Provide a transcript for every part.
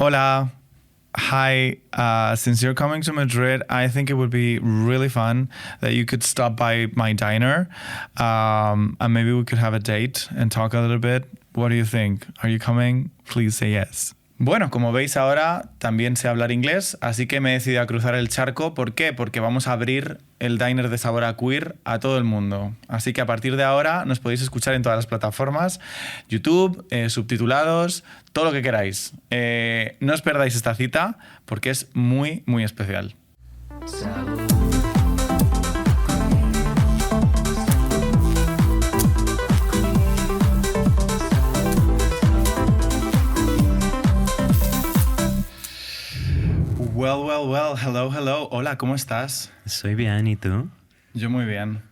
Hola. Hi. Since you're coming to Madrid, I think it would be really fun that you could stop by my diner, and maybe we could have a date and talk a little bit. What do you think? Are you coming? Please say yes. Bueno, como veis ahora, también sé hablar inglés, así que me he decidido a cruzar el charco. ¿Por qué? Porque vamos a abrir el diner de Sabor a Queer a todo el mundo. Así que a partir de ahora nos podéis escuchar en todas las plataformas, YouTube, subtitulados, todo lo que queráis. No os perdáis esta cita porque es muy, muy especial. Well, hello. Hola, ¿cómo estás? Estoy bien, ¿y tú? Yo muy bien.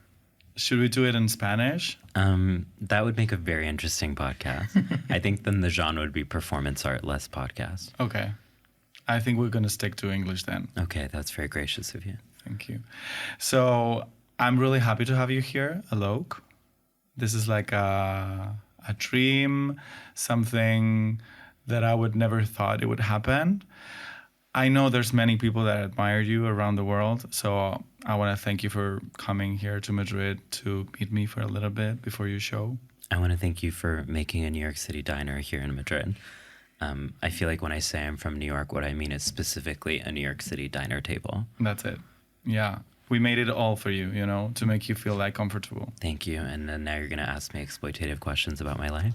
Should we do it in Spanish? That would make a very interesting podcast. I think then the genre would be performance art, less podcast. Okay. I think we're going to stick to English then. Okay, that's very gracious of you. Thank you. So I'm really happy to have you here, Alok. This is like a dream, something that I would never thought it would happen. I know there's many people that admire you around the world, so I want to thank you for coming here to Madrid to meet me for a little bit before your show. I want to thank you for making a New York City diner here in Madrid. I feel like when I say I'm from New York, what I mean is specifically a New York City diner table. That's it. Yeah. We made it all for you, to make you feel like comfortable. Thank you. And then now you're going to ask me exploitative questions about my life?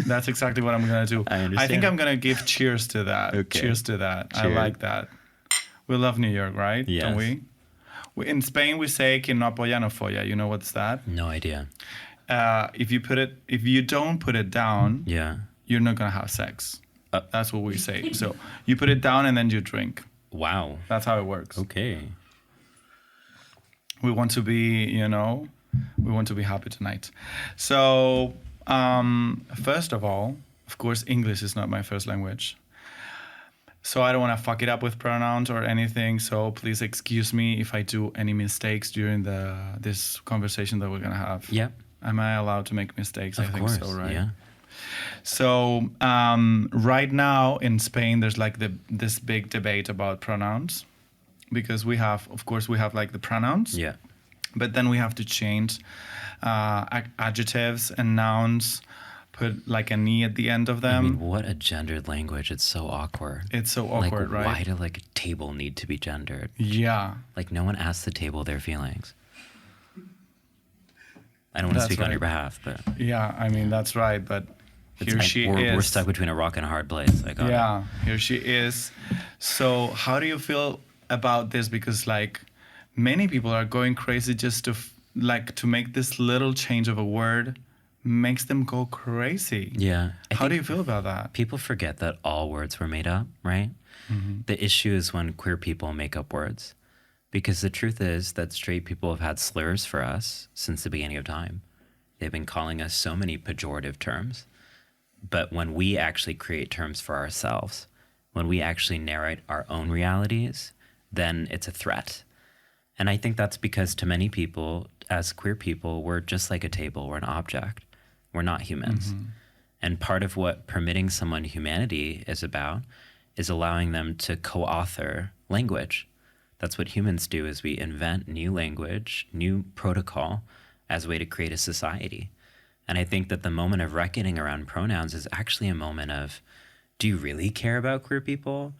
That's exactly what I'm going to do. I understand. I think I'm going to give cheers to that. Okay. Cheers to that. Cheers. I like that. We love New York, right? Yes. Don't we? In Spain, we say quien no apoya no folla. You know what's that? No idea. If you don't put it down, Yeah. you're not going to have sex. That's what we say. So you put it down and then you drink. Wow. That's how it works. Okay. We want to be, we want to be happy tonight. So, first of all, of course, English is not my first language. So I don't want to fuck it up with pronouns or anything. So please excuse me if I do any mistakes during this conversation that we're going to have. Yeah. Am I allowed to make mistakes? Of course, so, right? Yeah. So right now in Spain, there's like this big debate about pronouns. Because we have like the pronouns. Yeah. But then we have to change adjectives and nouns, put like an E at the end of them. I mean, what a gendered language. It's so awkward. It's so awkward, right? Why do a table need to be gendered? Yeah. No one asks the table their feelings. I don't want to speak on your behalf, but... Yeah, I mean, that's right, but here she is. We're stuck between a rock and a hard place. I got it. Here she is. So how do you feel about this? Because many people are going crazy just to to make this little change of a word makes them go crazy. Yeah. How do you feel about that? People forget that all words were made up, right? Mm-hmm. The issue is when queer people make up words. Because the truth is that straight people have had slurs for us since the beginning of time. They've been calling us so many pejorative terms. But when we actually create terms for ourselves, when we actually narrate our own realities, then it's a threat. And I think that's because to many people, as queer people, we're just like a table, we're an object. We're not humans. Mm-hmm. And part of what permitting someone humanity is about is allowing them to co-author language. That's what humans do, is we invent new language, new protocol as a way to create a society. And I think that the moment of reckoning around pronouns is actually a moment of, do you really care about queer people?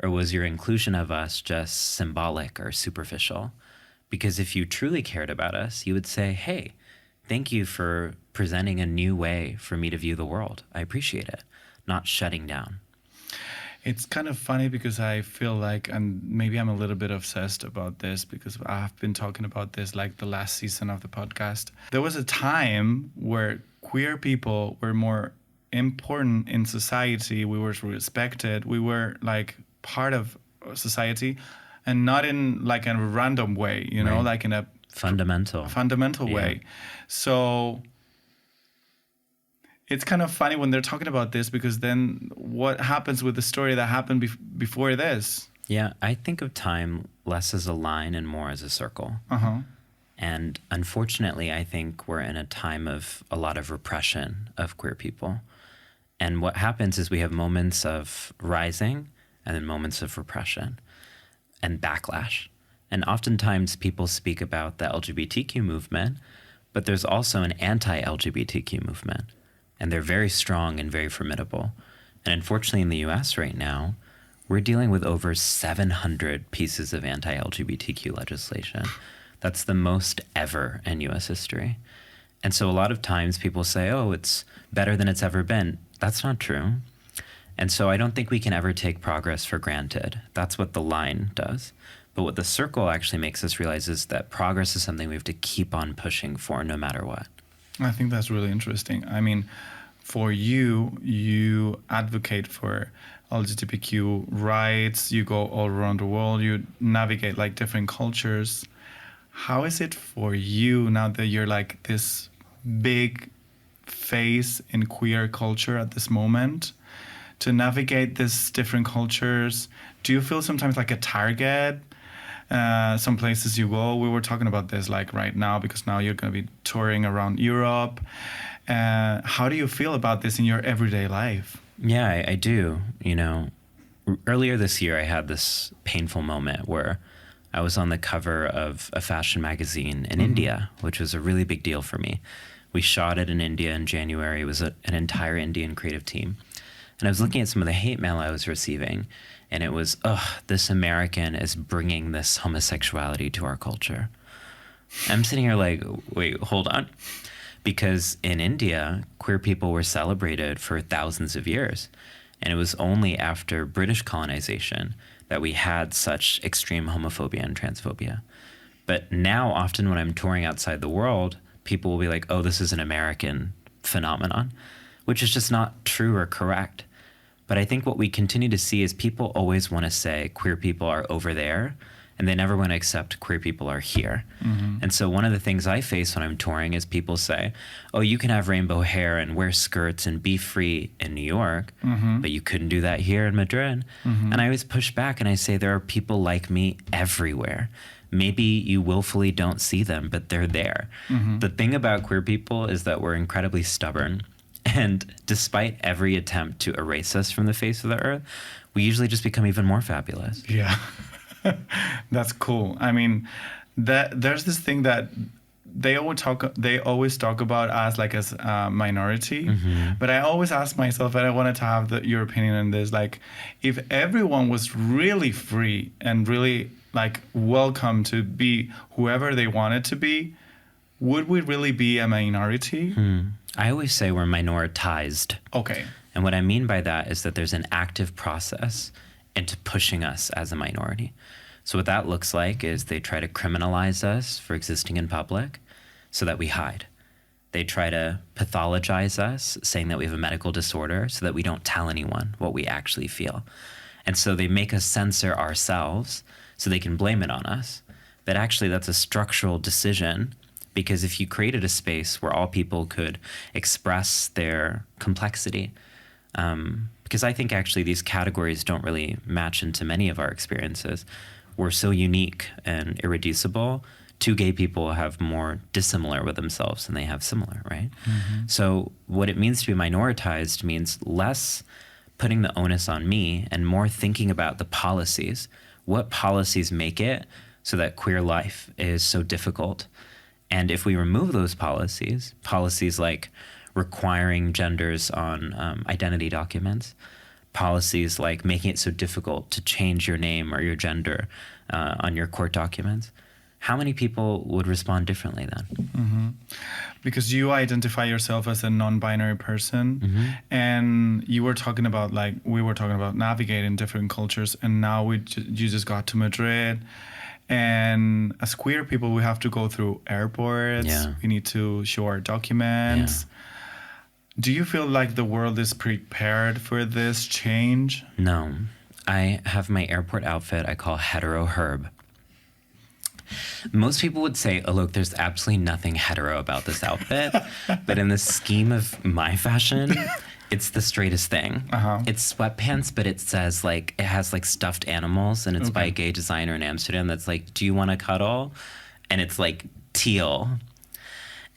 Or was your inclusion of us just symbolic or superficial? Because if you truly cared about us, you would say, hey, thank you for presenting a new way for me to view the world. I appreciate it. Not shutting down. It's kind of funny because I feel and maybe I'm a little bit obsessed about this because I've been talking about this the last season of the podcast. There was a time where queer people were more important in society. We were respected. We were part of society, and not in a random way, right. In a fundamental way. So it's kind of funny when they're talking about this, because then what happens with the story that happened before this? Yeah, I think of time less as a line and more as a circle. Uh-huh. And unfortunately, I think we're in a time of a lot of repression of queer people. And what happens is we have moments of rising and then moments of repression and backlash. And oftentimes people speak about the LGBTQ movement, but there's also an anti-LGBTQ movement. And they're very strong and very formidable. And unfortunately in the US right now, we're dealing with over 700 pieces of anti-LGBTQ legislation. That's the most ever in US history. And so a lot of times people say, oh, it's better than it's ever been. That's not true. And so I don't think we can ever take progress for granted. That's what the line does. But what the circle actually makes us realize is that progress is something we have to keep on pushing for no matter what. I think that's really interesting. I mean, for you, you advocate for LGBTQ rights, you go all around the world, you navigate like different cultures. How is it for you now that you're like this big face in queer culture at this moment to navigate these different cultures? Do you feel sometimes like a target? Some places you go, we were talking about this like right now because now you're going to be touring around Europe. How do you feel about this in your everyday life? Yeah, I do. You know, earlier this year, I had this painful moment where I was on the cover of a fashion magazine in India, which was a really big deal for me. We shot it in India in January. It was an entire Indian creative team. And I was looking at some of the hate mail I was receiving, and it was, this American is bringing this homosexuality to our culture. I'm sitting here like, wait, hold on. Because in India, queer people were celebrated for thousands of years. And it was only after British colonization that we had such extreme homophobia and transphobia. But now, often when I'm touring outside the world, people will be like, oh, this is an American phenomenon, which is just not true or correct. But I think what we continue to see is people always want to say queer people are over there, and they never want to accept queer people are here. And so one of the things I face when I'm touring is people say, oh, you can have rainbow hair and wear skirts and be free in New York, but you couldn't do that here in Madrid. And I always push back and I say, there are people like me everywhere. Maybe you willfully don't see them, but they're there. The thing about queer people is that we're incredibly stubborn. And despite every attempt to erase us from the face of the earth, we usually just become even more fabulous. Yeah. That's cool. I mean, there's this thing that they always talk about us like as a minority, but I always ask myself, and I wanted to have your opinion on this, like if everyone was really free and really like welcome to be whoever they wanted to be, would we really be a minority? I always say we're minoritized. Okay. And what I mean by that is that there's an active process into pushing us as a minority. So what that looks like is they try to criminalize us for existing in public so that we hide. They try to pathologize us, saying that we have a medical disorder so that we don't tell anyone what we actually feel. And so they make us censor ourselves so they can blame it on us. But actually that's a structural decision, because if you created a space where all people could express their complexity, because I think actually these categories don't really match into many of our experiences. We're so unique and irreducible. Two gay people have more dissimilar with themselves than they have similar, right? So what it means to be minoritized means less putting the onus on me and more thinking about the policies. What policies make it so that queer life is so difficult? And if we remove those policies like requiring genders on identity documents, policies like making it so difficult to change your name or your gender on your court documents, how many people would respond differently then? Because you identify yourself as a non-binary person, and we were talking about navigating different cultures, and now you just got to Madrid. And as queer people, we have to go through airports. We need to show our documents. Do you feel like the world is prepared for this change? No. I have my airport outfit I call hetero herb. Most people would say, oh, look, there's absolutely nothing hetero about this outfit. But in the scheme of my fashion, it's the straightest thing. It's sweatpants, but it says like, it has like stuffed animals, and it's by a gay designer in Amsterdam that's like, do you want to cuddle? And it's like teal.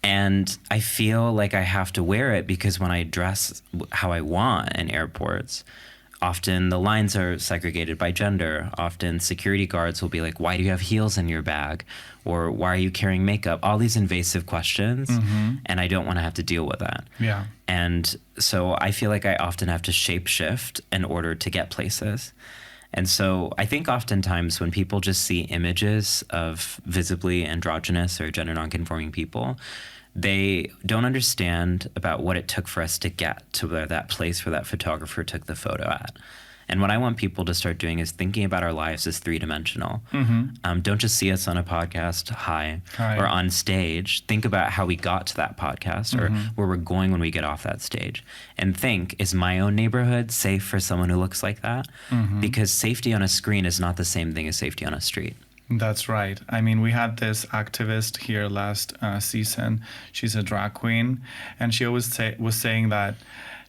And I feel like I have to wear it because when I dress how I want in airports, often the lines are segregated by gender. Often security guards will be like, why do you have heels in your bag? Or why are you carrying makeup? All these invasive questions. And I don't want to have to deal with that. Yeah. And so I feel like I often have to shape shift in order to get places. And so I think oftentimes when people just see images of visibly androgynous or gender nonconforming people, they don't understand about what it took for us to get to that place where that photographer took the photo at. And what I want people to start doing is thinking about our lives as three-dimensional. Don't just see us on a podcast, hi, or on stage. Think about how we got to that podcast or where we're going when we get off that stage. And think, is my own neighborhood safe for someone who looks like that? Because safety on a screen is not the same thing as safety on a street. That's right. I mean, we had this activist here last season. She's a drag queen, and she always was saying that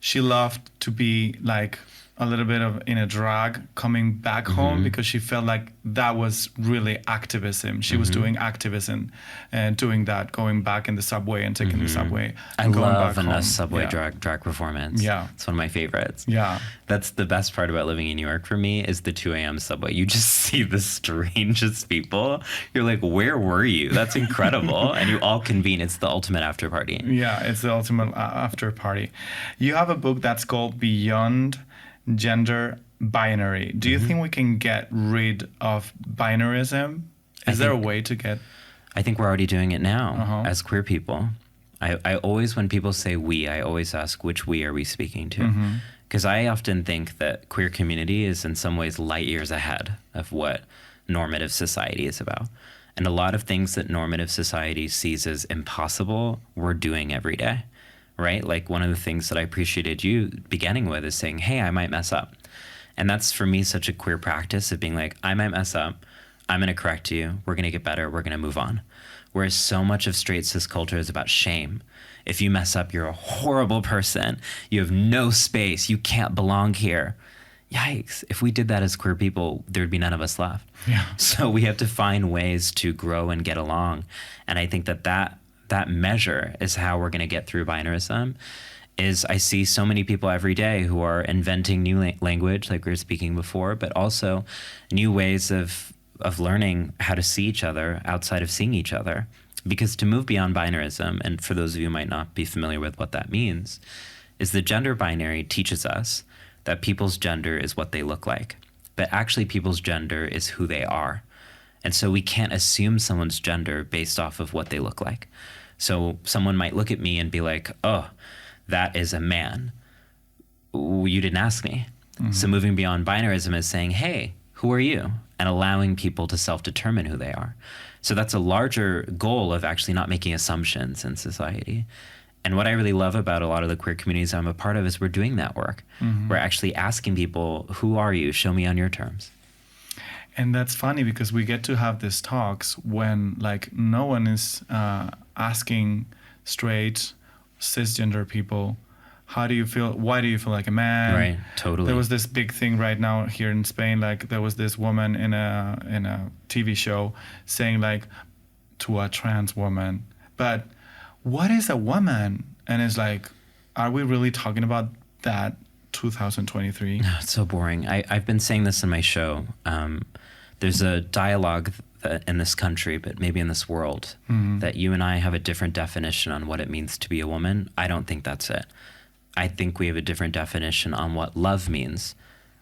she loved to be like a little bit of in a drag coming back home because she felt like that was really activism. She was doing activism and doing that, going back in the subway and taking the subway. I and going love back a home. subway drag performance. Yeah. It's one of my favorites. Yeah. That's the best part about living in New York for me is the 2 a.m. subway. You just see the strangest people. You're like, where were you? That's incredible. And you all convene. It's the ultimate after party. Yeah, it's the ultimate after party. You have a book that's called Beyond Gender Binary. Do you think we can get rid of binarism? Is there a way to get... I think we're already doing it now as queer people. I always, when people say we, I always ask, which we are we speaking to? Because I often think that queer community is in some ways light years ahead of what normative society is about. And a lot of things that normative society sees as impossible, we're doing every day, right? Like one of the things that I appreciated you beginning with is saying, hey, I might mess up. And that's for me such a queer practice of being like, I might mess up. I'm going to correct you. We're going to get better. We're going to move on. Whereas so much of straight cis culture is about shame. If you mess up, you're a horrible person. You have no space. You can't belong here. Yikes. If we did that as queer people, there'd be none of us left. Yeah. So we have to find ways to grow and get along. And I think that measure is how we're going to get through binarism. Is I see so many people every day who are inventing new language, like we were speaking before, but also new ways of learning how to see each other outside of seeing each other. Because to move beyond binarism, and for those of you who might not be familiar with what that means, is the gender binary teaches us that people's gender is what they look like, but actually people's gender is who they are. And so we can't assume someone's gender based off of what they look like. So someone might look at me and be like, oh, that is a man. Ooh, you didn't ask me. So moving beyond binarism is saying, hey, who are you? And allowing people to self-determine who they are. So that's a larger goal of actually not making assumptions in society. And what I really love about a lot of the queer communities I'm a part of is we're doing that work. We're actually asking people, who are you? Show me on your terms. And that's funny because we get to have these talks when like no one is asking straight cisgender people, how do you feel? Why do you feel like a man? Right, totally. There was this big thing right now here in Spain. Like there was this woman in a TV show saying like to a trans woman, but what is a woman? And it's like, are we really talking about that 2023? No, it's so boring. I've been saying this in my show. There's a dialogue in this country, but maybe in this world, that you and I have a different definition on what it means to be a woman. I don't think that's it. I think we have a different definition on what love means.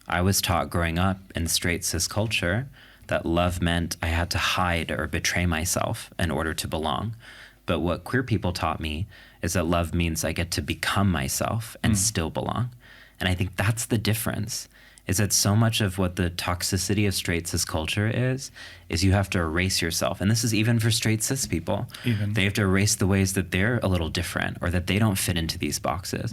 I was taught growing up in straight cis culture that love meant I had to hide or betray myself in order to belong. But what queer people taught me is that love means I get to become myself and still belong. And I think that's the difference, is that so much of what the toxicity of straight cis culture is you have to erase yourself. And this is even for straight cis people. They have to erase the ways that they're a little different or that they don't fit into these boxes.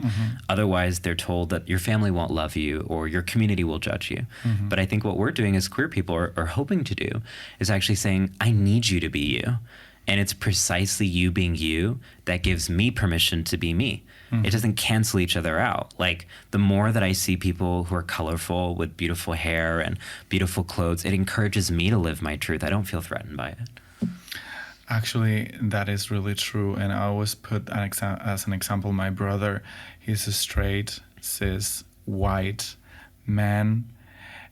Otherwise, they're told that your family won't love you or your community will judge you. But I think what we're doing as queer people are hoping to do is actually saying, I need you to be you. And it's precisely you being you that gives me permission to be me. It doesn't cancel each other out. Like the more that I see people who are colorful with beautiful hair and beautiful clothes, it encourages me to live my truth. I don't feel threatened by it. Actually, that is really true. And I always put as an example my brother. He's a straight, cis, white man.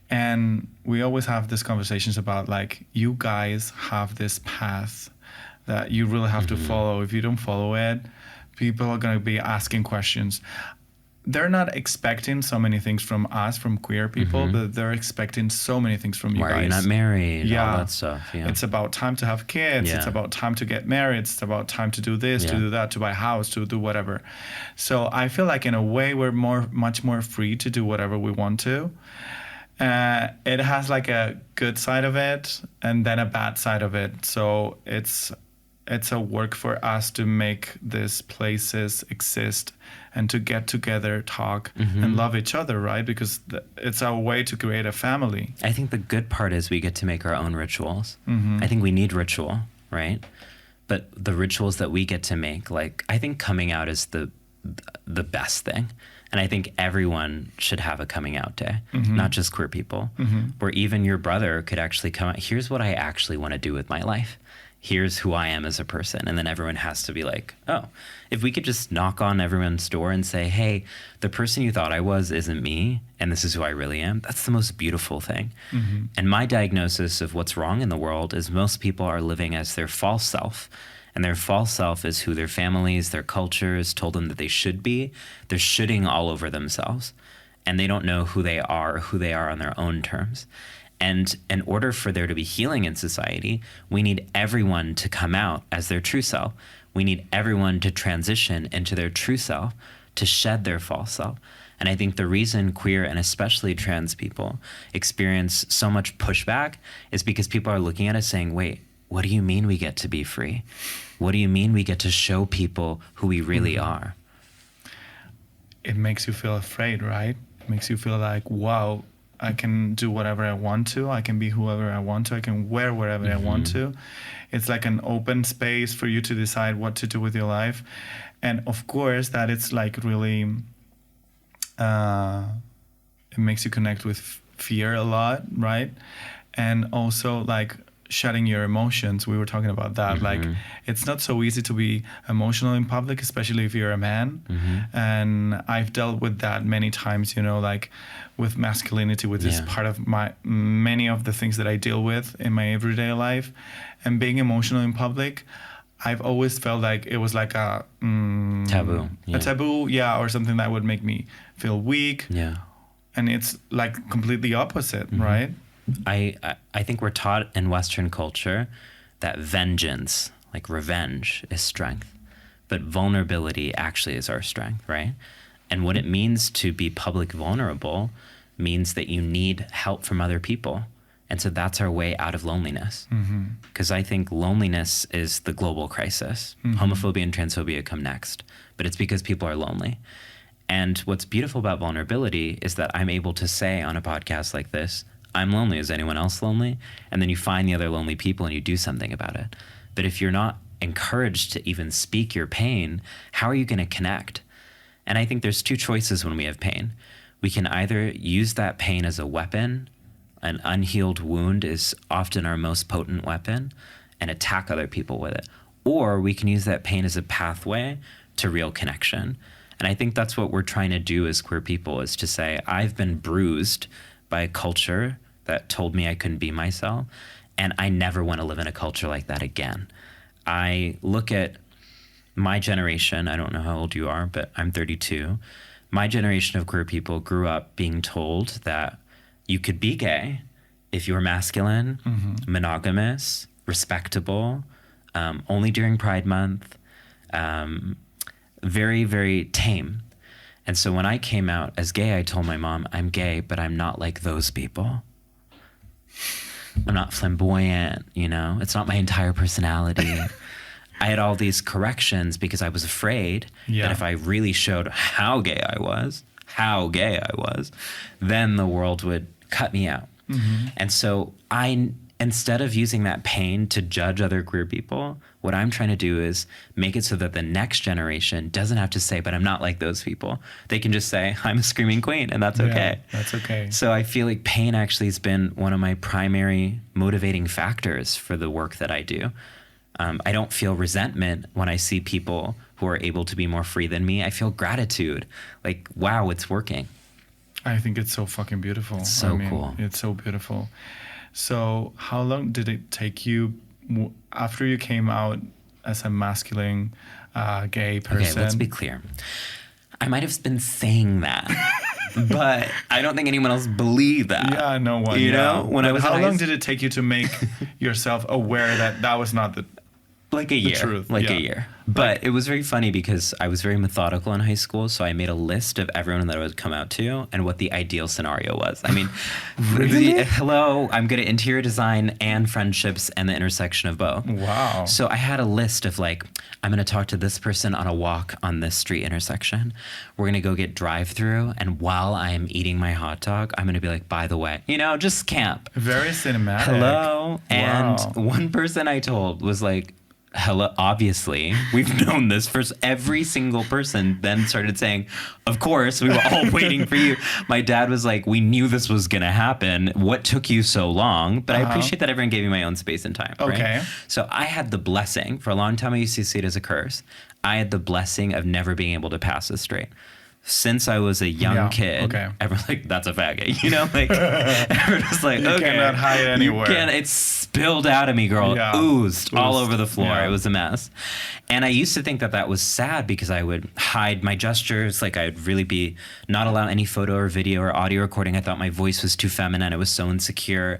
And we always have these conversations about like, you guys have this path that you really have to follow. If you don't follow it, people are going to be asking questions. They're not expecting so many things from us, from queer people, but they're expecting so many things from you Why guys. are you not married? Yeah. All that stuff. Yeah. It's about time to have kids. Yeah. It's about time to get married. It's about time to do this, to Yeah. do that, to buy a house, to do whatever. So I feel like in a way we're much more free to do whatever we want to. It has like a good side of it and then a bad side of it. So it's a work for us to make these places exist and to get together, talk, and love each other, right? Because it's our way to create a family. I think the good part is we get to make our own rituals. I think we need ritual, right? But the rituals that we get to make, like, I think coming out is the best thing. And I think everyone should have a coming out day, not just queer people, where even your brother could actually come out. Here's what I actually want to do with my life. Here's who I am as a person. And then everyone has to be like, oh, if we could just knock on everyone's door and say, hey, the person you thought I was isn't me, and this is who I really am, that's the most beautiful thing. And my diagnosis of what's wrong in the world is most people are living as their false self. And their false self is who their families, their cultures told them that they should be. They're shooting all over themselves. And they don't know who they are on their own terms. And in order for there to be healing in society, we need everyone to come out as their true self. We need everyone to transition into their true self, to shed their false self. And I think the reason queer and especially trans people experience so much pushback is because people are looking at us saying, wait, what do you mean we get to be free? What do you mean we get to show people who we really are? It makes you feel afraid, right? It makes you feel like, wow, I can do whatever I want to. I can be whoever I want to. I can wear whatever I want to. It's like an open space for you to decide what to do with your life. And of course, that it's like really, it makes you connect with fear a lot, right? And also like shedding your emotions. We were talking about that. Like, it's not so easy to be emotional in public, especially if you're a man. And I've dealt with that many times, you know, like with masculinity, with this part of many of the things that I deal with in my everyday life. And being emotional in public, I've always felt like it was like a taboo. A taboo, or something that would make me feel weak. Yeah. And it's like completely opposite, right? I think we're taught in Western culture that vengeance, like revenge, is strength. But vulnerability actually is our strength, right? And what it means to be public vulnerable means that you need help from other people. And so that's our way out of loneliness. Because I think loneliness is the global crisis. Homophobia and transphobia come next. But it's because people are lonely. And what's beautiful about vulnerability is that I'm able to say on a podcast like this, I'm lonely. Is anyone else lonely? And then you find the other lonely people and you do something about it. But if you're not encouraged to even speak your pain, how are you going to connect? And I think there's two choices when we have pain. We can either use that pain as a weapon. An unhealed wound is often our most potent weapon, and attack other people with it. Or we can use that pain as a pathway to real connection. And I think that's what we're trying to do as queer people, is to say, I've been bruised by a culture that told me I couldn't be myself, and I never want to live in a culture like that again. I look at my generation, I don't know how old you are, but I'm 32. My generation of queer people grew up being told that you could be gay if you were masculine, monogamous, respectable, only during Pride Month, very, very tame. And so when I came out as gay, I told my mom, I'm gay, but I'm not like those people. I'm not flamboyant, you know? It's not my entire personality. I had all these corrections because I was afraid that if I really showed how gay I was, then the world would cut me out. And so instead of using that pain to judge other queer people, what I'm trying to do is make it so that the next generation doesn't have to say, but I'm not like those people. They can just say, I'm a screaming queen, and that's okay. That's okay. So I feel like pain actually has been one of my primary motivating factors for the work that I do. I don't feel resentment when I see people who are able to be more free than me. I feel gratitude. Like, wow, it's working. I think it's so fucking beautiful. It's so cool. It's so beautiful. So how long did it take you after you came out as a masculine gay person? Okay, let's be clear. I might have been saying that, but I don't think anyone else believed that. Yeah, no one. You know, when I was how long did it take you to make yourself aware that that was not the like a year, truth? A year. But it was very funny because I was very methodical in high school, so I made a list of everyone that I would come out to and what the ideal scenario was. I mean, Really? hello, I'm good at interior design and friendships and the intersection of both. Wow. So I had a list of like, I'm going to talk to this person on a walk on this street intersection. We're going to go get drive-through, and while I am eating my hot dog, I'm going to be like, by the way, you know, just camp. Very cinematic. Hello. And Wow. one person I told was like, hello, obviously, we've known this. First, every single person then started saying, of course, we were all waiting for you. My dad was like, we knew this was going to happen. What took you so long? But I appreciate that everyone gave me my own space and time. Okay. Right? So I had the blessing. For a long time, I used to see it as a curse. I had the blessing of never being able to pass as straight. Since I was a young kid, everyone's like, that's a faggot. You know, like, everyone's like, you cannot hide anywhere. It spilled out of me, girl. Yeah. Oozed all over the floor. Yeah. It was a mess. And I used to think that that was sad because I would hide my gestures. Like, I'd really be not allow any photo or video or audio recording. I thought my voice was too feminine. I was so insecure.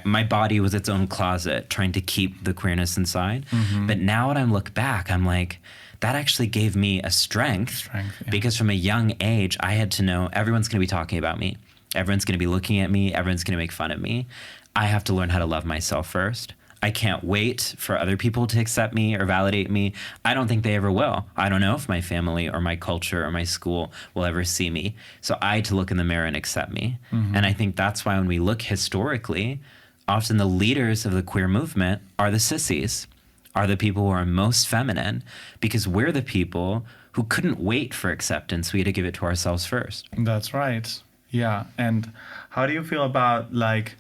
My body was its own closet, trying to keep the queerness inside. Mm-hmm. But now when I look back, I'm like, that actually gave me a strength because from a young age, I had to know everyone's going to be talking about me. Everyone's going to be looking at me. Everyone's going to make fun of me. I have to learn how to love myself first. I can't wait for other people to accept me or validate me. I don't think they ever will. I don't know if my family or my culture or my school will ever see me. So I had to look in the mirror and accept me. Mm-hmm. And I think that's why when we look historically, often the leaders of the queer movement are the sissies, are the people who are most feminine, because we're the people who couldn't wait for acceptance. We had to give it to ourselves first. That's right. Yeah. And how do you feel about like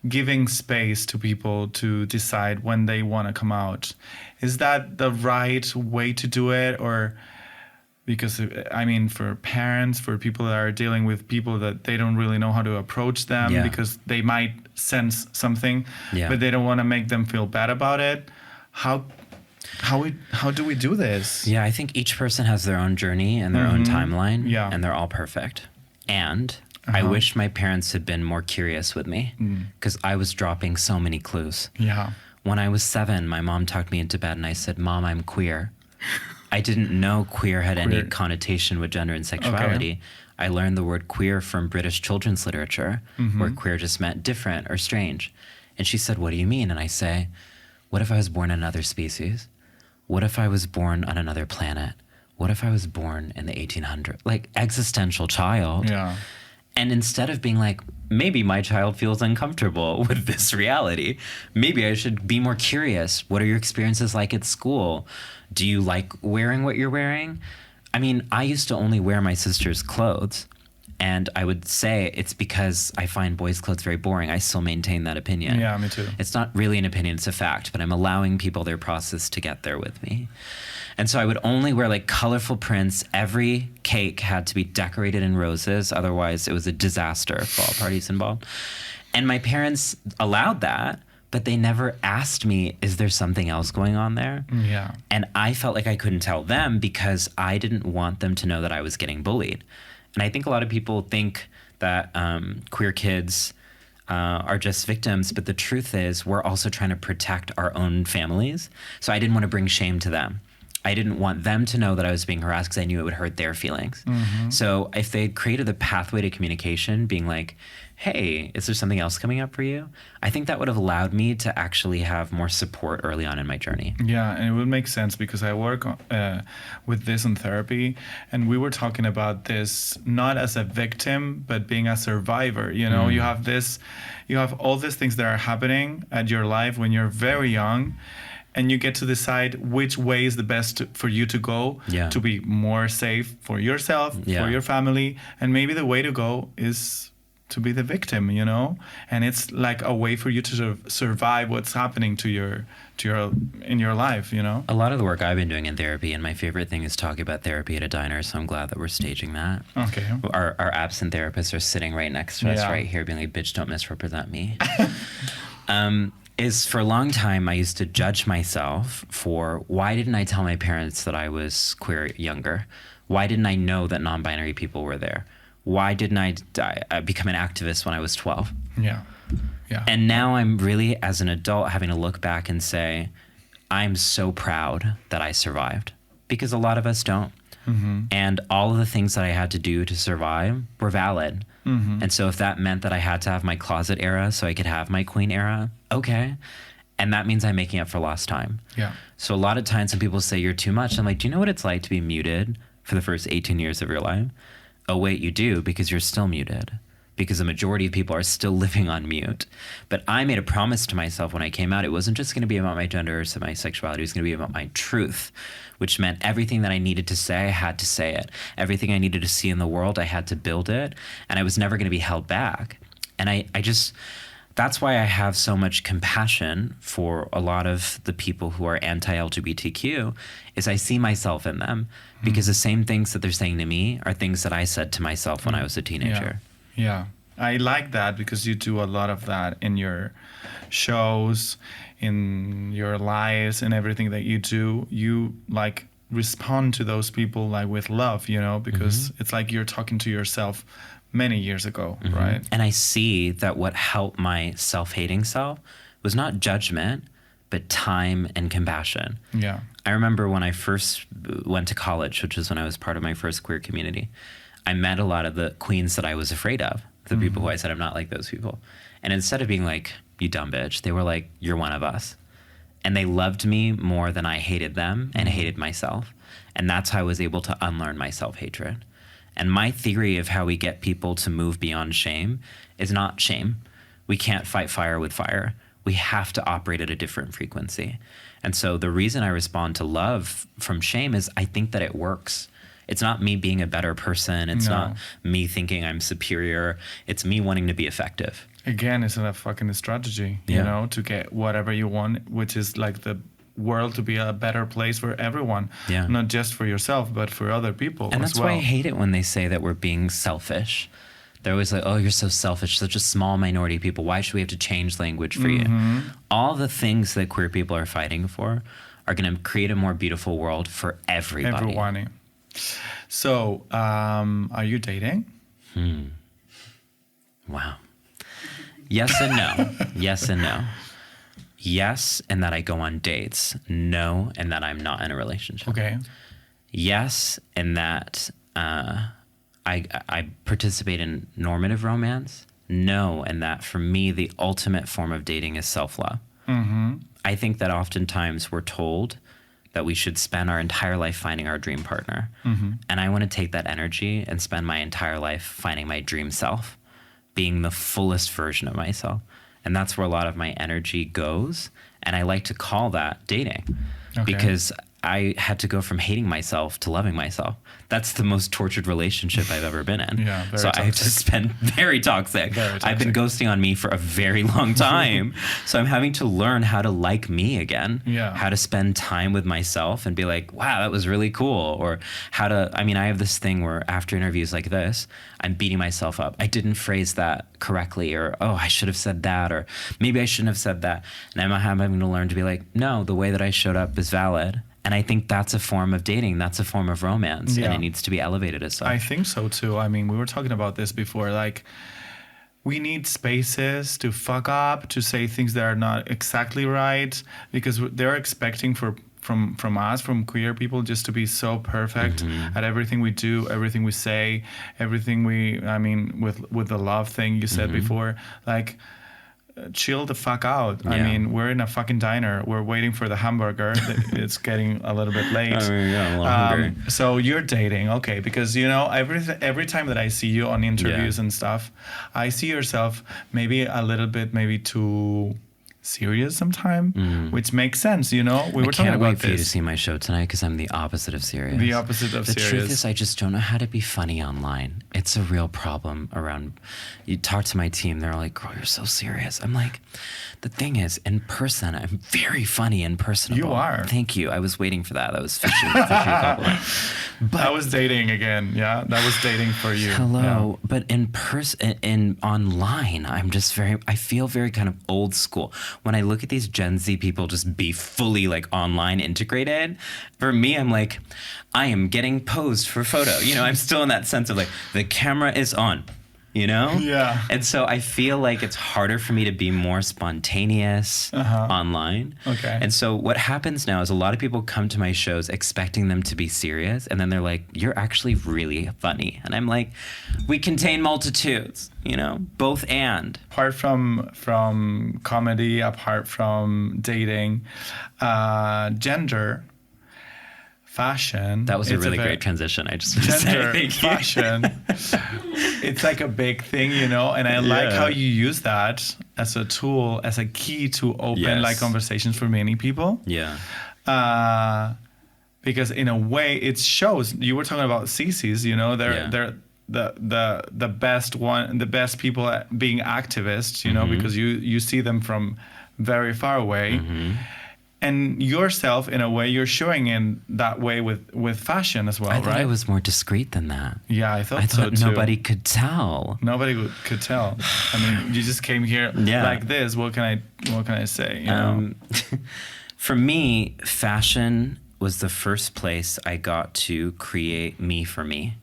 giving space to people to decide when they want to come out? Is that the right way to do it? Or because, I mean, for parents, for people that are dealing with people that they don't really know how to approach them because they might sense something, but they don't want to make them feel bad about it. How do we do this? Yeah, I think each person has their own journey and their own timeline, and they're all perfect. And I wish my parents had been more curious with me because I was dropping so many clues. Yeah. When I was 7, my mom tucked me into bed and I said, Mom, I'm queer. I didn't know queer had any connotation with gender and sexuality. Okay. I learned the word queer from British children's literature, where queer just meant different or strange. And she said, what do you mean? And I say, what if I was born in another species? What if I was born on another planet? What if I was born in the 1800s? Like, existential child. Yeah. And instead of being like, maybe my child feels uncomfortable with this reality, maybe I should be more curious. What are your experiences like at school? Do you like wearing what you're wearing? I mean, I used to only wear my sister's clothes. And I would say it's because I find boys' clothes very boring. I still maintain that opinion. Yeah, me too. It's not really an opinion, it's a fact, but I'm allowing people their process to get there with me. And so I would only wear like colorful prints. Every cake had to be decorated in roses. Otherwise, it was a disaster for all parties involved. And my parents allowed that, but they never asked me, is there something else going on there? Yeah. And I felt like I couldn't tell them because I didn't want them to know that I was getting bullied. And I think a lot of people think that queer kids are just victims, but the truth is we're also trying to protect our own families. So I didn't want to bring shame to them. I didn't want them to know that I was being harassed because I knew it would hurt their feelings. Mm-hmm. So if they created a pathway to communication, being like, hey, is there something else coming up for you? I think that would have allowed me to actually have more support early on in my journey. Yeah, and it would make sense because I work with this in therapy, and we were talking about this not as a victim, but being a survivor. You know, you have all these things that are happening at your life when you're very young, and you get to decide which way is the best for you to go to be more safe for yourself, for your family, and maybe the way to go is to be the victim, you know, and it's like a way for you to survive what's happening to your in your life, you know. A lot of the work I've been doing in therapy, and my favorite thing is talking about therapy at a diner, so I'm glad that we're staging that. Okay. Our absent therapists are sitting right next to us right here being like, bitch, don't misrepresent me. Is for a long time I used to judge myself for why didn't I tell my parents that I was queer younger? Why didn't I know that non-binary people were there? Why didn't I become an activist when I was 12? Yeah. Yeah. And now I'm really, as an adult, having to look back and say, I'm so proud that I survived, because a lot of us don't. Mm-hmm. And all of the things that I had to do to survive were valid. Mm-hmm. And so if that meant that I had to have my closet era so I could have my queen era, okay. And that means I'm making up for lost time. Yeah. So a lot of times when people say you're too much, I'm like, do you know what it's like to be muted for the first 18 years of your life? Oh, wait, you do, because you're still muted. Because the majority of people are still living on mute. But I made a promise to myself when I came out. It wasn't just going to be about my gender or my sexuality. It was going to be about my truth, which meant everything that I needed to say, I had to say it. Everything I needed to see in the world, I had to build it. And I was never going to be held back. And I just, that's why I have so much compassion for a lot of the people who are anti-LGBTQ, is I see myself in them. Because the same things that they're saying to me are things that I said to myself when I was a teenager. Yeah. I like that, because you do a lot of that in your shows, in your lives, and everything that you do. You like respond to those people like with love, you know, because it's like you're talking to yourself many years ago, right? And I see that what helped my self-hating self was not judgment, but time and compassion. Yeah. I remember when I first went to college, which was when I was part of my first queer community, I met a lot of the queens that I was afraid of, the people who I said, I'm not like those people. And instead of being like, you dumb bitch, they were like, you're one of us. And they loved me more than I hated them and hated myself. And that's how I was able to unlearn my self-hatred. And my theory of how we get people to move beyond shame is not shame. We can't fight fire with fire. We have to operate at a different frequency. And so the reason I respond to love from shame is I think that it works. It's not me being a better person. It's not me thinking I'm superior. It's me wanting to be effective. Again, it's a fucking strategy, you know, to get whatever you want, which is like the world to be a better place for everyone. Yeah. Not just for yourself, but for other people and that's why I hate it when they say that we're being selfish. They're always like, oh, you're so selfish, such a small minority of people. Why should we have to change language for you? All the things that queer people are fighting for are going to create a more beautiful world for everybody. Everyone. So, are you dating? Wow. Yes and no. Yes and no. Yes, in that I go on dates. No, in that I'm not in a relationship. Okay. Yes, in that I participate in normative romance. No, and that for me, the ultimate form of dating is self-love. I think that oftentimes we're told that we should spend our entire life finding our dream partner. And I want to take that energy and spend my entire life finding my dream self, being the fullest version of myself. And that's where a lot of my energy goes. And I like to call that dating because I had to go from hating myself to loving myself. That's the most tortured relationship I've ever been in. Yeah, very so toxic. I have to spend very toxic. I've been ghosting on me for a very long time. So I'm having to learn how to like me again. Yeah. How to spend time with myself and be like, wow, that was really cool. Or how to, I mean, I have this thing where after interviews like this, I'm beating myself up. I didn't phrase that correctly, or, oh, I should have said that, or maybe I shouldn't have said that. And I'm having to learn to be like, no, the way that I showed up is valid. And I think that's a form of dating. That's a form of romance. And it needs to be elevated as such. I think so too. I mean, we were talking about this before. Like, we need spaces to fuck up, to say things that are not exactly right, because they're expecting from us, from queer people, just to be so perfect at everything we do, everything we say, everything with the love thing you said before. Like, chill the fuck out. I mean, we're in a fucking diner. We're waiting for the hamburger. It's getting a little bit late. I mean, I'm a little hungry. So you're dating, okay? Because every time that I see you on interviews and stuff, I see yourself maybe a little bit too serious sometime, which makes sense, you know? We were talking Can't about wait for you to this. see my show tonight because I'm the opposite of serious. The opposite of The serious. truth is, I just don't know how to be funny online. It's a real problem around. You talk to my team, they're like, "Girl, you're so serious." I'm like, the thing is, in person, I'm very funny and personable. You are. Thank you. I was waiting for that. That was fishing compliment. But That was dating again. Yeah, that was dating for you. hello, but in person, in online, I feel very kind of old school. When I look at these Gen Z people just be fully like online integrated, for me, I'm like, I am getting posed for photo. You know, I'm still in that sense of like, the camera is on, you know? Yeah. And so I feel like it's harder for me to be more spontaneous online. Okay. And so what happens now is a lot of people come to my shows expecting them to be serious. And then they're like, you're actually really funny. And I'm like, we contain multitudes, you know, both and. Apart from comedy, apart from dating, gender, fashion. That was a it's really very- great transition. I just want to say Gender, thank you. fashion. It's like a big thing, you know, and I like Yeah. how you use that as a tool, as a key to open Yes. like conversations for many people. Yeah. Because in a way it shows. You were talking about CCs, you know, Yeah. they're the best people at being activists, you know, Mm-hmm. because you see them from very far away. And yourself, in a way, you're showing in that way with fashion as well, I thought right? I was more discreet than that. Yeah, I thought, I so thought too. nobody could tell. Nobody could tell. I mean, you just came here Yeah. like this. What can I say? You know? For me, fashion was the first place I got to create me for me.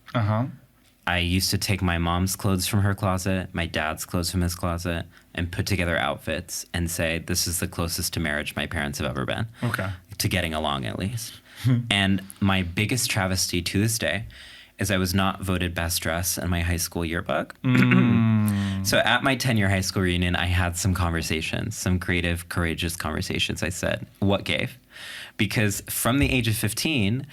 I used to take my mom's clothes from her closet, my dad's clothes from his closet, and put together outfits and say, this is the closest to marriage my parents have ever been. Okay. To getting along, at least. And my biggest travesty to this day is I was not voted best dress in my high school yearbook. So at my 10-year high school reunion, I had some conversations, some creative, courageous conversations. I said, what gave? Because from the age of 15,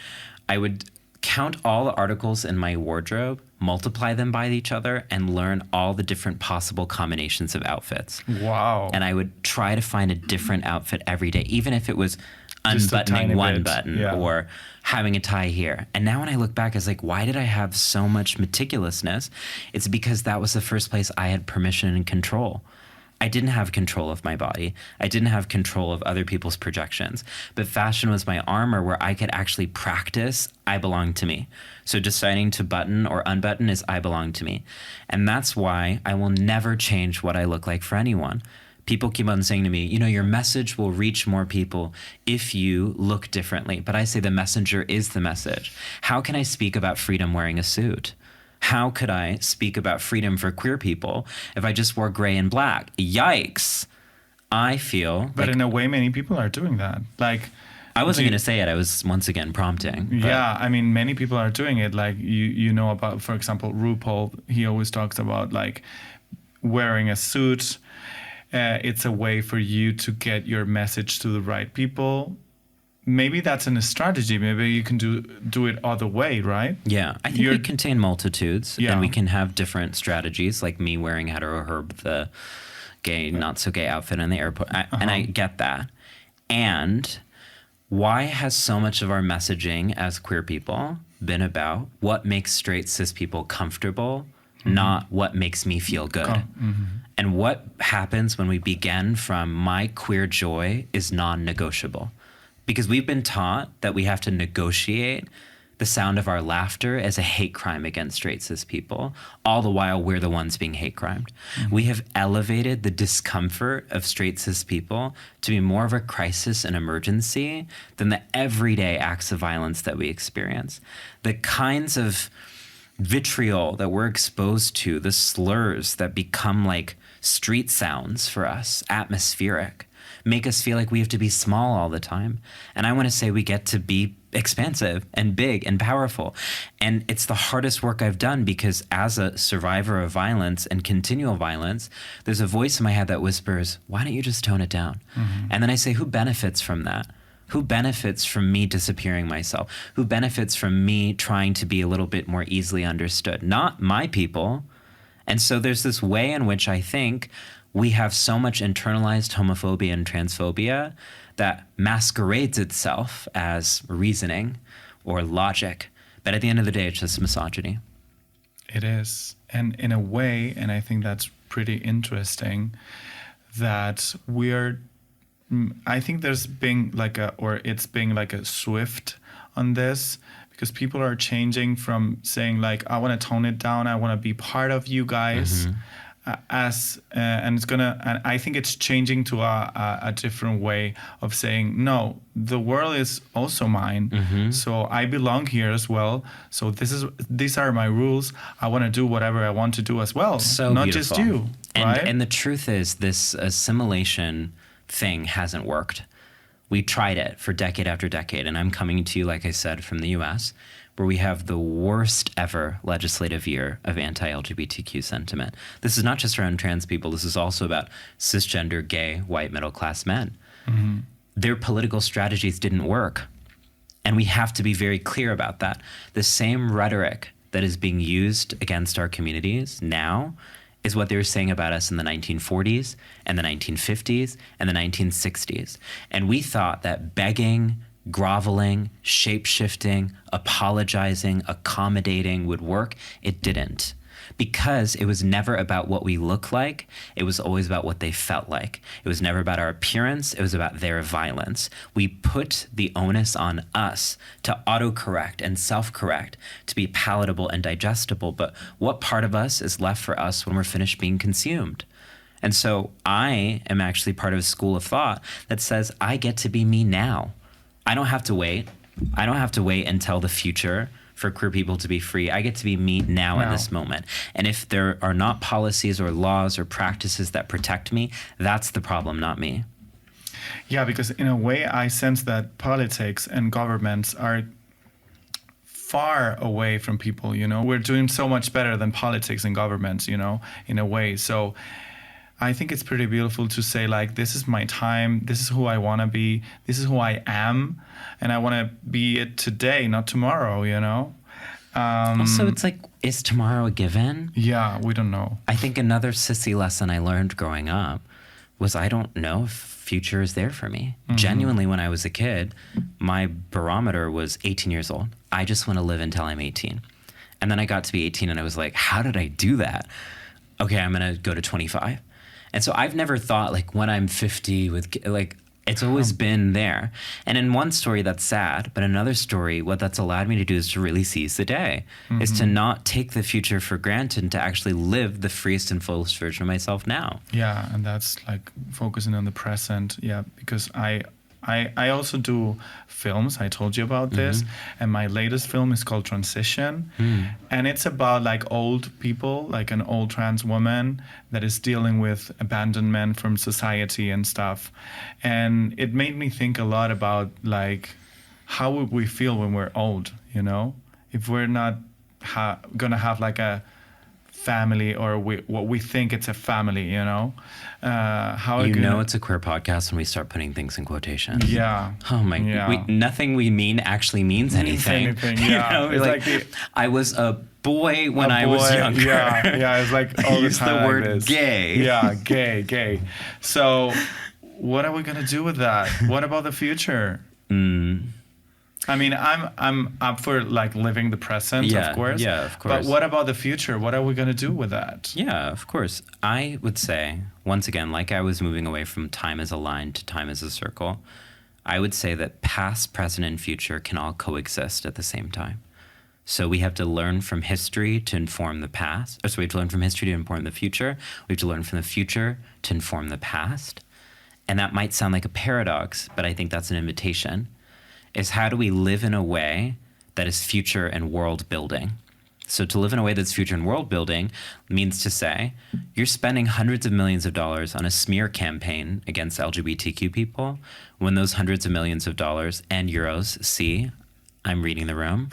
I would count all the articles in my wardrobe, multiply them by each other, and learn all the different possible combinations of outfits. Wow. And I would try to find a different outfit every day, even if it was Just a tiny unbuttoning one bit, button yeah. or having a tie here. And now when I look back, I was like, why did I have so much meticulousness? It's because that was the first place I had permission and control. I didn't have control of my body. I didn't have control of other people's projections. But fashion was my armor where I could actually practice, I belong to me. So deciding to button or unbutton is I belong to me. And that's why I will never change what I look like for anyone. People keep on saying to me, you know, your message will reach more people if you look differently. But I say the messenger is the message. How can I speak about freedom wearing a suit? How could I speak about freedom for queer people if I just wore gray and black? Yikes. I feel But like in a way, many people are doing that. Like, I wasn't going to say it. I was once again prompting. but- yeah, I mean, many people are doing it. Like, you know about, for example, RuPaul. He always talks about like wearing a suit. It's a way for you to get your message to the right people. Maybe that's a strategy. Maybe you can do it other way, right? Yeah, I think we contain multitudes, Yeah. and we can have different strategies, like me wearing hetero herb, the gay, not so gay outfit in the airport. And I get that. And why has so much of our messaging as queer people been about what makes straight cis people comfortable, not what makes me feel good? And what happens when we begin from my queer joy is non-negotiable? Because we've been taught that we have to negotiate the sound of our laughter as a hate crime against straight cis people, all the while we're the ones being hate crimed. We have elevated the discomfort of straight cis people to be more of a crisis and emergency than the everyday acts of violence that we experience. The kinds of vitriol that we're exposed to, the slurs that become like street sounds for us, atmospheric, make us feel like we have to be small all the time. And I want to say we get to be expansive and big and powerful. And it's the hardest work I've done because as a survivor of violence and continual violence, there's a voice in my head that whispers, why don't you just tone it down? And then I say, who benefits from that? Who benefits from me disappearing myself? Who benefits from me trying to be a little bit more easily understood? Not my people. And so there's this way in which I think we have so much internalized homophobia and transphobia that masquerades itself as reasoning or logic. But at the end of the day, it's just misogyny. It is. And in a way, and I think that's pretty interesting, that I think there's being it's being like a swift on this, because people are changing from saying like, I want to tone it down, I want to be part of you guys, and I think it's changing to a different way of saying, no, the world is also mine, so I belong here as well. So these are my rules. I want to do whatever I want to do as well, so not beautiful. just you. Right? And the truth is, this assimilation thing hasn't worked. We tried it for decade after decade, and I'm coming to you, like I said, from the US, where we have the worst ever legislative year of anti-LGBTQ sentiment. This is not just around trans people. This is also about cisgender, gay, white, middle-class men. Their political strategies didn't work, and we have to be very clear about that. The same rhetoric that is being used against our communities now is what they were saying about us in the 1940s and the 1950s and the 1960s. And we thought that begging, groveling, shape-shifting, apologizing, accommodating would work. It didn't. Because it was never about what we look like. It was always about what they felt like. It was never about our appearance. It was about their violence. We put the onus on us to autocorrect and self-correct to be palatable and digestible. But what part of us is left for us when we're finished being consumed? And so I am actually part of a school of thought that says I get to be me now. I don't have to wait. I don't have to wait until the future for queer people to be free. I get to be me now in this moment. And if there are not policies or laws or practices that protect me, that's the problem, not me. Yeah, because in a way I sense that politics and governments are far away from people, you know. We're doing so much better than politics and governments, you know, in a way. So I think it's pretty beautiful to say, like, this is my time, this is who I want to be, this is who I am, and I want to be it today, not tomorrow, you know? Also, it's like, is tomorrow a given? Yeah, we don't know. I think another sissy lesson I learned growing up was I don't know if future is there for me. Genuinely, when I was a kid, my barometer was 18 years old. I just want to live until I'm 18. And then I got to be 18 and I was like, how did I do that? Okay, I'm going to go to 25. And so I've never thought, like, when I'm 50 with, like, it's always been there. And in one story, that's sad. But another story, what that's allowed me to do is to really seize the day, is to not take the future for granted and to actually live the freest and fullest version of myself now. Yeah, and that's like focusing on the present. Yeah, because I also do films. I told you about this. And my latest film is called Transition. And it's about like old people, like an old trans woman that is dealing with abandonment from society and stuff. And it made me think a lot about like, how would we feel when we're old, you know? If we're not gonna have like a family, or what we think it's a family, you know? It's a queer podcast when we start putting things in quotation. Yeah. Oh my, nothing we mean actually means anything. Yeah. You know, like I was a boy when I was younger. Yeah, it's like all the use time the word like this. gay. Yeah, gay. So what are we gonna do with that? What about the future? I mean, I'm up for like living the present, of course. Yeah, of course. But what about the future? What are we going to do with that? Yeah, of course. I would say, once again, like I was moving away from time as a line to time as a circle, I would say that past, present, and future can all coexist at the same time. So we have to learn from history to inform the past. So we have to learn from history to inform the future. We have to learn from the future to inform the past. And that might sound like a paradox, but I think that's an invitation. Is how do we live in a way that is future and world building? So to live in a way that's future and world building means to say, you're spending hundreds of millions of dollars on a smear campaign against LGBTQ people, when those hundreds of millions of dollars and euros, see, I'm reading the room,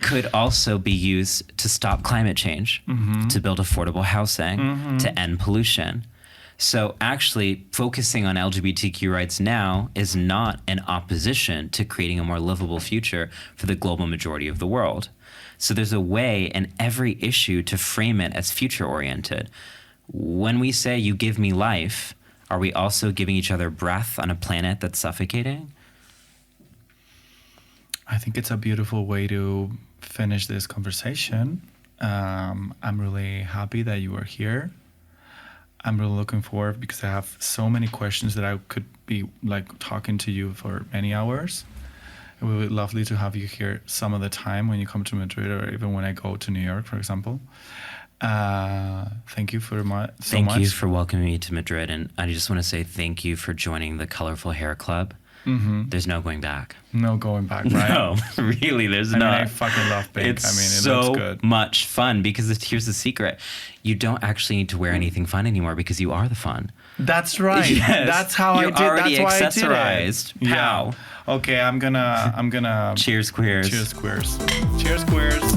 could also be used to stop climate change, to build affordable housing, to end pollution. So actually focusing on LGBTQ rights now is not an opposition to creating a more livable future for the global majority of the world. So there's a way in every issue to frame it as future-oriented. When we say you give me life, are we also giving each other breath on a planet that's suffocating? I think it's a beautiful way to finish this conversation. I'm really happy that you are here. I'm really looking forward because I have so many questions that I could be like talking to you for many hours. It would be lovely to have you here some of the time when you come to Madrid or even when I go to New York, for example. Thank you so much. Thank you for welcoming me to Madrid. And I just want to say thank you for joining the Colorful Hair Club. Mm-hmm. There's no going back. No going back, right? No, really, there's not. I fucking love pink. It's it so looks good. much fun because here's the secret. You don't actually need to wear anything fun anymore because you are the fun. That's right. Yes. That's how You're I did. already That's why accessorized. I did it. Pow. Yeah. Okay, I'm gonna. Cheers, queers. Cheers, queers. Cheers, queers.